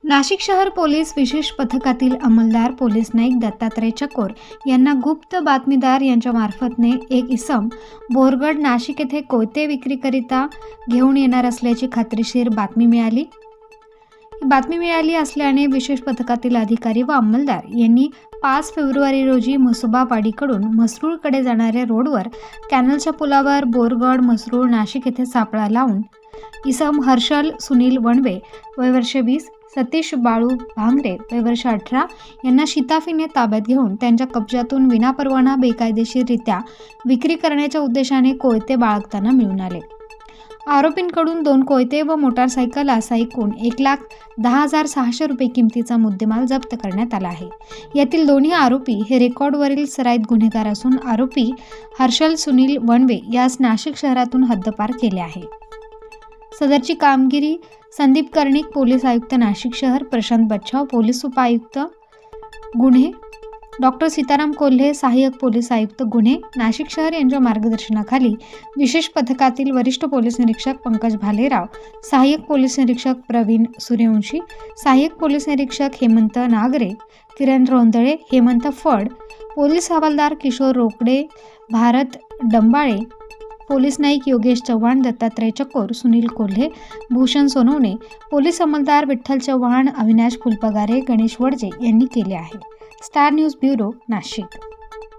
नाशिक शहर पोलीस विशेष पथकातील अंमलदार पोलीस नाईक दत्तात्रय चकोर यांना गुप्त बातमीदार यांच्या मार्फतने एक इसम बोरगड नाशिक येथे कोयते विक्रीकरिता घेऊन येणार असल्याची खात्रीशीर बातमी मिळाली. ही बातमी मिळाली असल्याने विशेष पथकातील अधिकारी व अंमलदार यांनी 5 फेब्रुवारी रोजी म्हसोबावाडीकडून म्हसरूळकडे जाणाऱ्या रोडवर कॅनलच्या पुलावर बोरगड म्हसरूळ नाशिक येथे सापळा लावून इसम हर्षल सुनील वणवे वय वर्ष 20, सतीश बाळू भांगरे वय वर्ष 18 यांना शिताफीने ताब्यात घेऊन त्यांच्या कब्जातून विनापरवाना बेकायदेशीररित्या विक्री करण्याच्या उद्देशाने कोयते बाळगताना मिळून आले. आरोपींकडून 2 कोयते व मोटारसायकल असा एकूण 1,10,600 रुपये किमतीचा मुद्देमाल जप्त करण्यात आला आहे. यातील दोन्ही आरोपी हे रेकॉर्डवरील सराईत गुन्हेगार असून आरोपी हर्षल सुनील वणवे यास नाशिक शहरातून हद्दपार केले आहे. सदरची कामगिरी संदीप कर्णिक पोलीस आयुक्त नाशिक शहर, प्रशांत बच्छाव पोलीस उपायुक्त गुन्हे, डॉक्टर सीताराम कोल्हे सहाय्यक पोलीस आयुक्त गुन्हे नाशिक शहर यांच्या मार्गदर्शनाखाली विशेष पथकातील वरिष्ठ पोलीस निरीक्षक पंकज भालेराव, सहाय्यक पोलीस निरीक्षक प्रवीण सूर्यवंशी, सहाय्यक पोलीस निरीक्षक हेमंत नागरे, किरण रोंदळे, हेमंत फड, पोलीस हवालदार किशोर रोकडे, भारत डंबाळे, पोलीस नाईक योगेश चव्हाण, दत्तात्रय चकोर, सुनील कोल्हे, भूषण सोनवणे, पोलीस अंमलदार विठ्ठल चव्हाण, अविनाश फुलपगारे, गणेश वडजे यांनी केले आहे. Star news bureau, Nashik.